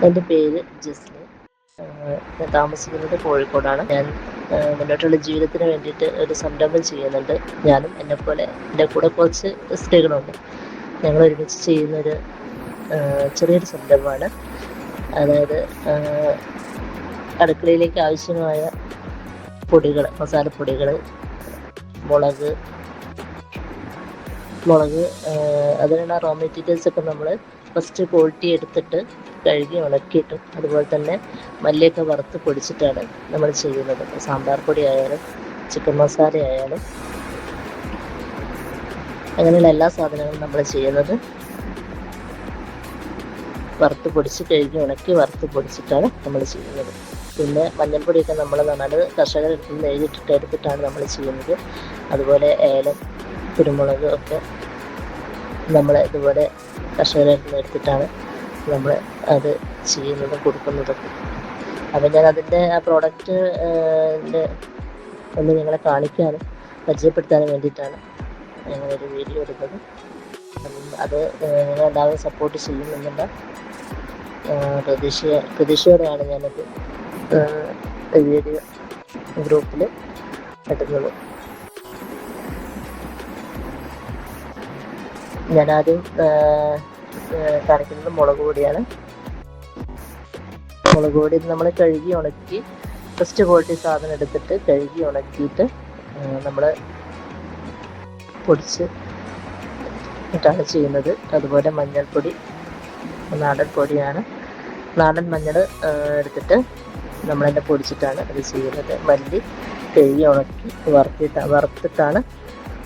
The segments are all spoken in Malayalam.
എൻ്റെ പേര് ജസ്ലി. ഞാൻ താമസിക്കുന്നത് കോഴിക്കോടാണ്. ഞാൻ മുന്നോട്ടുള്ള ജീവിതത്തിന് വേണ്ടിയിട്ട് ഒരു സംരംഭം ചെയ്യുന്നുണ്ട്. ഞാനും എന്നെപ്പോലെ എൻ്റെ കൂടെ കുറച്ച് സ്ത്രീകളുണ്ട്. ഞങ്ങൾ ഒരുമിച്ച് ചെയ്യുന്നൊരു ചെറിയൊരു സംരംഭമാണ്. അതായത് അടുക്കളയിലേക്ക് ആവശ്യമായ പൊടികൾ, മസാലപ്പൊടികൾ, മുളക് അതിനുള്ള റോ മെറ്റീരിയൽസ് ഒക്കെ നമ്മൾ ഫസ്റ്റ് ക്വാളിറ്റി എടുത്തിട്ട് കഴുകി ഉണക്കിയിട്ടും അതുപോലെ തന്നെ മല്ലിയൊക്കെ വറുത്ത് പൊടിച്ചിട്ടാണ് നമ്മൾ ചെയ്യുന്നത്. സാമ്പാർ പൊടി ആയാലും ചിക്കൻ മസാല ആയാലും അങ്ങനെയുള്ള എല്ലാ സാധനങ്ങളും നമ്മൾ ചെയ്യുന്നത് വറുത്ത് പൊടിച്ച് കഴുകി ഉണക്കി വറുത്ത് പൊടിച്ചിട്ടാണ് നമ്മൾ ചെയ്യുന്നത്. പിന്നെ മഞ്ഞൾപ്പൊടിയൊക്കെ നമ്മൾ പറഞ്ഞാൽ കർഷകരുടെ അടുത്ത് നിന്ന് എടുത്തിട്ടാണ് നമ്മൾ ചെയ്യുന്നത്. അതുപോലെ ഏലം, കുരുമുളക് ഒക്കെ നമ്മൾ ഇതുപോലെ കർഷകരുടെ അടുത്ത് നിന്ന് എടുത്തിട്ടാണ് നമ്മൾ അത് ചെയ്യുന്നതും കൊടുക്കുന്നതൊക്കെ. അപ്പം ഞാൻ അതിൻ്റെ ആ പ്രോഡക്റ്റ് ഒന്ന് നിങ്ങളെ കാണിക്കാനും പരിചയപ്പെടുത്താനും വേണ്ടിയിട്ടാണ് ഞങ്ങളൊരു വീഡിയോ എടുത്തത്. അത് നിങ്ങളെല്ലാവരും സപ്പോർട്ട് ചെയ്യുമെന്നുള്ള പ്രതീക്ഷയോടെയാണ് ഞാനത് വീഡിയോ ഗ്രൂപ്പിൽ ഇടുന്നത്. ഞാനാദ്യം കാണിക്കുന്നത് മുളക് പൊടിയാണ്. മുളക് പൊടി നമ്മൾ കഴുകി ഉണക്കി ഫസ്റ്റ് ക്വാളിറ്റി സാധനം എടുത്തിട്ട് കഴുകി ഉണക്കിയിട്ട് നമ്മൾ പൊടിച്ച് ഇട്ടാണ് ചെയ്യുന്നത്. അതുപോലെ മഞ്ഞൾപ്പൊടി നാടൻ പൊടിയാണ്. നാടൻ മഞ്ഞൾ എടുത്തിട്ട് നമ്മളതിൻ്റെ പൊടിച്ചിട്ടാണ് അത് ചെയ്യുന്നത്. മല്ലി കഴുകി ഉണക്കി വറുത്തിട്ടാണ്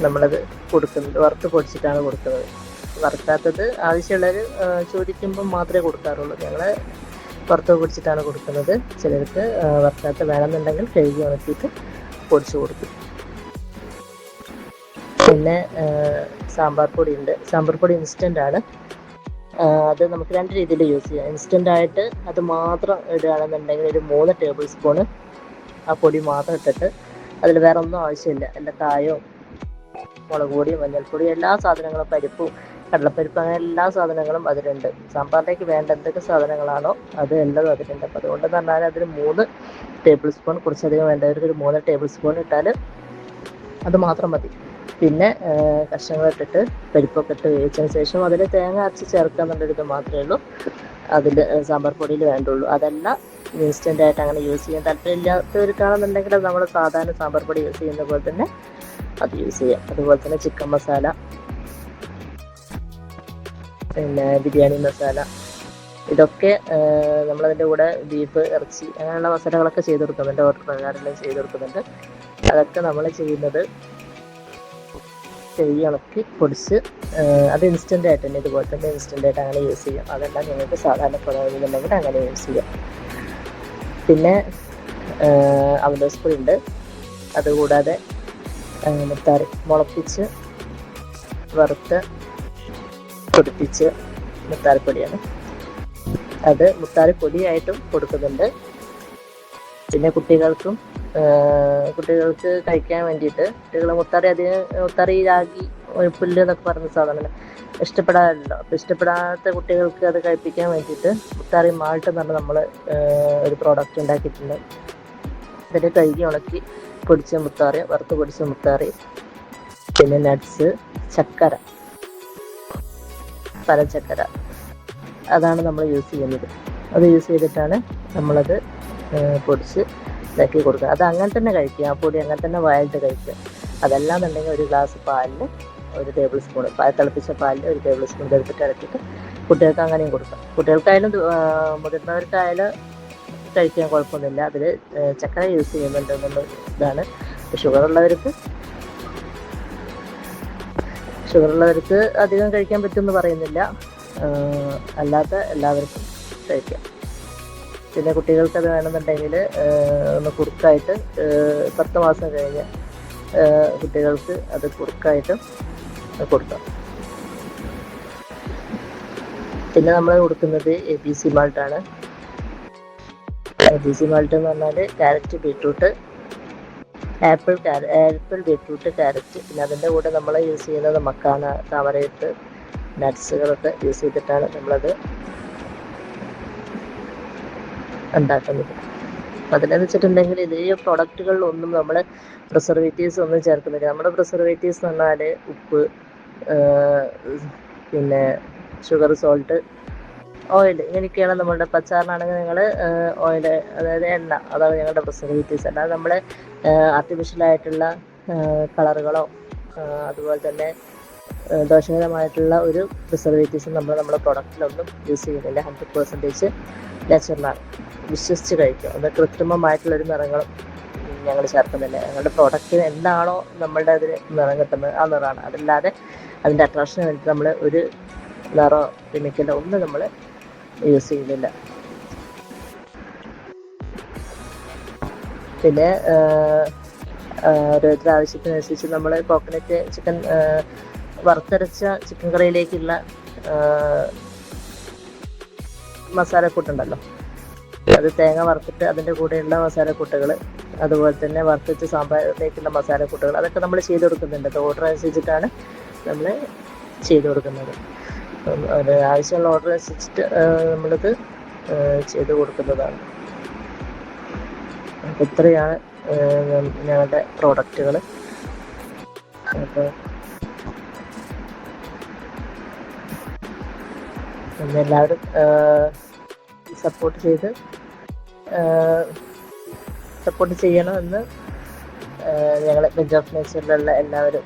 നമ്മളത് കൊടുക്കുന്നത്. വറുത്ത് പൊടിച്ചിട്ടാണ് കൊടുക്കുന്നത്. വറുക്കാത്തത് ആവശ്യമുള്ളവർ ചോദിക്കുമ്പോൾ മാത്രമേ കൊടുക്കാറുള്ളൂ. ഞങ്ങൾ വറുത്ത് പൊടിച്ചിട്ടാണ് കൊടുക്കുന്നത്. ചിലർക്ക് വറുക്കാത്ത വേണമെന്നുണ്ടെങ്കിൽ കഴുകി ഉണക്കിയിട്ട് പൊടിച്ച് കൊടുക്കും. പിന്നെ സാമ്പാർ പൊടി ഉണ്ട്. സാമ്പാർ പൊടി ഇൻസ്റ്റൻ്റ് ആണ്. അത് നമുക്ക് രണ്ട് രീതിയിൽ യൂസ് ചെയ്യാം. ഇൻസ്റ്റൻ്റ് ആയിട്ട് അത് മാത്രം ഇടുകയാണെന്നുണ്ടെങ്കിൽ ഒരു 3 ടേബിൾ സ്പൂണ് ആ പൊടി മാത്രം ഇട്ടിട്ട് അതിൽ വേറെ ഒന്നും ആവശ്യമില്ല. എല്ലാ കായവും മുളക് പൊടിയും മഞ്ഞൾപ്പൊടിയും എല്ലാ സാധനങ്ങളും, പരിപ്പും കടലപ്പരിപ്പ്, അങ്ങനെ എല്ലാ സാധനങ്ങളും അതിലുണ്ട്. സാമ്പാറിലേക്ക് വേണ്ട എന്തൊക്കെ സാധനങ്ങളാണോ അത് എല്ലാം അതിലുണ്ട്. അപ്പോൾ അതുകൊണ്ടെന്ന് പറഞ്ഞാൽ അതിൽ 3 ടേബിൾ സ്പൂൺ, കുറച്ചധികം വേണ്ടവർക്ക് ഒരു 3 ടേബിൾ സ്പൂൺ ഇട്ടാൽ അത് മാത്രം മതി. പിന്നെ കഷ്ണങ്ങളിട്ടിട്ട് പരിപ്പൊക്കെ ഇട്ട് വേവിച്ചതിന് ശേഷം അതിൽ തേങ്ങ അരച്ച് ചേർക്കുക എന്നുള്ളൊരിത് മാത്രമേ ഉള്ളൂ അതിൽ സാമ്പാർ പൊടിയിൽ വേണ്ടുള്ളൂ. അതെല്ലാം ഇൻസ്റ്റൻ്റായിട്ട് അങ്ങനെ യൂസ് ചെയ്യാൻ താല്പര്യമില്ലാത്തവർക്കാണെന്നുണ്ടെങ്കിൽ അത് നമ്മൾ സാധാരണ സാമ്പാർ പൊടി യൂസ് ചെയ്യുന്ന പോലെ തന്നെ അത് യൂസ് ചെയ്യാം. അതുപോലെ തന്നെ ചിക്കൻ മസാല, പിന്നെ ബിരിയാണി മസാല, ഇതൊക്കെ നമ്മളതിൻ്റെ കൂടെ ബീഫ്, ഇറച്ചി അങ്ങനെയുള്ള മസാലകളൊക്കെ ചെയ്ത് കൊടുക്കുന്നുണ്ട്. ഓർഡർ പ്രകാരം ചെയ്ത് കൊടുക്കുന്നുണ്ട്. അതൊക്കെ നമ്മൾ ചെയ്യുന്നത് കഴുകി ഉണക്കി പൊടിച്ച് അത് ഇൻസ്റ്റൻ്റായിട്ട് തന്നെ ഇതുപോലെ തന്നെ ഇൻസ്റ്റൻ്റായിട്ട് അങ്ങനെ യൂസ് ചെയ്യാം. അതെല്ലാം നിങ്ങൾക്ക് സാധാരണ പ്രധാനമുണ്ടെങ്കിൽ അങ്ങനെ യൂസ് ചെയ്യാം. പിന്നെ അവലോസ് പൊടി ഉണ്ട്. അതുകൂടാതെ മുത്താറി മുളപ്പിച്ച് വറുത്ത് പൊടിപ്പിച്ച് മുത്താറിപ്പൊടിയാണ്. അത് മുത്താറിപ്പൊടിയായിട്ടും കൊടുക്കുന്നുണ്ട്. പിന്നെ കുട്ടികൾക്ക് കഴിക്കാൻ വേണ്ടിയിട്ട് മുത്താറി രാഗി പുല്ല് എന്നൊക്കെ പറയുന്ന സാധനം ഇഷ്ടപ്പെടാറില്ല. അപ്പോൾ ഇഷ്ടപ്പെടാത്ത കുട്ടികൾക്ക് അത് കഴിപ്പിക്കാൻ വേണ്ടിയിട്ട് മുത്താറി മാൾട്ട് എന്ന് പറഞ്ഞാൽ നമ്മൾ ഒരു പ്രോഡക്റ്റ് ഉണ്ടാക്കിയിട്ടുണ്ട്. അതിൽ കഴുകി ഉണക്കി പൊടിച്ച മുത്താറി, വറുത്ത് പൊടിച്ച മുത്താറി, പിന്നെ നട്ട്സ്, ചക്കര, പനച്ചക്കര, അതാണ് നമ്മൾ യൂസ് ചെയ്യുന്നത്. അത് യൂസ് ചെയ്തിട്ടാണ് നമ്മളത് പൊടിച്ച് ഇതാക്കി കൊടുക്കുക. അത് അങ്ങനെ തന്നെ കഴിക്കുക. ആ പൊടി അങ്ങനെ തന്നെ വായിട്ട് കഴിക്കുക. അതല്ലാന്നുണ്ടെങ്കിൽ ഒരു ഗ്ലാസ് പാലിൽ 1 ടേബിൾ സ്പൂൺ, തിളപ്പിച്ച പാലിൽ 1 ടേബിൾ സ്പൂൺ എടുത്തിട്ട് ഇളക്കിയിട്ട് കുട്ടികൾക്ക് അങ്ങനെയും കൊടുക്കാം. കുട്ടികൾക്കായാലും മുതിർന്നവർക്കായാലും കഴിക്കാൻ കുഴപ്പമൊന്നുമില്ല. അതിൽ ചക്കര യൂസ് ചെയ്യുന്നുണ്ട് എന്നുള്ള ഇതാണ്. ഷുഗറുള്ളവർക്ക് അധികം കഴിക്കാൻ പറ്റുമെന്ന് പറയുന്നില്ല. അല്ലാത്ത എല്ലാവർക്കും കഴിക്കാം. പിന്നെ കുട്ടികൾക്ക് അത് വേണമെന്നുണ്ടെങ്കിൽ ഒന്ന് കുറുക്കായിട്ട് 10 മാസം കഴിഞ്ഞ കുട്ടികൾക്ക് അത് കുറുക്കായിട്ടും കൊടുക്കാം. പിന്നെ നമ്മൾ കൊടുക്കുന്നത് ABC മാൾട്ടാണ്. ABC മാൾട്ട് എന്ന് പറഞ്ഞാൽ carrot, beetroot, apple, beetroot, carrot, പിന്നെ അതിൻ്റെ കൂടെ നമ്മൾ യൂസ് ചെയ്യുന്നത് മക്കാന, താമരയിട്ട്, നട്ട്സുകളൊക്കെ യൂസ് ചെയ്തിട്ടാണ് നമ്മളത് ഉണ്ടാക്കുന്നത്. അതിനെന്ന് വെച്ചിട്ടുണ്ടെങ്കിൽ ഇത് ഈ പ്രൊഡക്റ്റുകളിലൊന്നും നമ്മൾ പ്രിസർവേറ്റീവ്സ് ഒന്നും ചേർക്കുന്നില്ല. നമ്മുടെ പ്രിസർവേറ്റീവ്സ് എന്ന് പറഞ്ഞാൽ ഉപ്പ്, പിന്നെ ഷുഗർ, സോൾട്ട്, ഓയിൽ, ഇങ്ങനെയൊക്കെയാണ് നമ്മളുടെ പച്ചാറിനാണെങ്കിൽ നിങ്ങൾ ഓയിൽ, അതായത് എണ്ണ, അതാണ് ഞങ്ങളുടെ പ്രിസർവേറ്റീവ്സ്. അല്ലാതെ നമ്മൾ ആർട്ടിഫിഷ്യലായിട്ടുള്ള കളറുകളോ അതുപോലെ തന്നെ ദോഷകരമായിട്ടുള്ള ഒരു പ്രിസർവേറ്റീവ്സും നമ്മുടെ പ്രൊഡക്റ്റിലൊന്നും യൂസ് ചെയ്യുന്നില്ല. 100% നാച്ചുറലാണ്. വിശ്വസിച്ച് കഴിക്കും. അത് കൃത്രിമമായിട്ടുള്ളൊരു നിറങ്ങളും ഞങ്ങൾ ചേർക്കുന്നില്ല. ഞങ്ങളുടെ പ്രോഡക്റ്റിന് എന്താണോ നമ്മളുടെ അതിന് നിറം കിട്ടുന്നത് ആ നിറമാണ്. അതല്ലാതെ അതിൻ്റെ അട്രാക്ഷന് വേണ്ടി നമ്മൾ ഒരു നിറമോ കെമിക്കലോ ഒന്നും നമ്മൾ യൂസ് ചെയ്യുന്നില്ല. പിന്നെ ഓരോരുത്തരുടെ ആവശ്യത്തിനനുസരിച്ച് നമ്മൾ കോക്കനട്ട് ചിക്കൻ വറുത്തരച്ച ചിക്കൻ കറിയിലേക്കുള്ള മസാലക്കൂട്ടുണ്ടല്ലോ, അത് തേങ്ങ വറുത്തിട്ട് അതിൻ്റെ കൂടെയുള്ള മസാലക്കൂട്ടുകൾ, അതുപോലെ തന്നെ വറുത്തരച്ച സാമ്പാറിലേക്കുള്ള മസാലക്കൂട്ടുകൾ, അതൊക്കെ നമ്മൾ ചെയ്ത് കൊടുക്കുന്നുണ്ട്. അത് ഓർഡർ അനുസരിച്ചിട്ടാണ് നമ്മൾ ചെയ്ത് കൊടുക്കുന്നത്. അത് ആവശ്യമുള്ള ഓർഡർ അനുസരിച്ചിട്ട് നമ്മളിത് ചെയ്ത് കൊടുക്കുന്നതാണ്. അപ്പോൾ ഇത്രയാണ് ഞങ്ങളുടെ പ്രോഡക്റ്റുകൾ. അപ്പോൾ എല്ലാവരും സപ്പോർട്ട് ചെയ്യണമെന്ന് ഞങ്ങൾ ബെഞ്ച് ഓഫ് നേച്ചറിലുള്ള എല്ലാവരും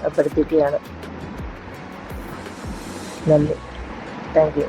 അഭ്യർത്ഥിക്കുകയാണ്. നന്ദി. Thank you.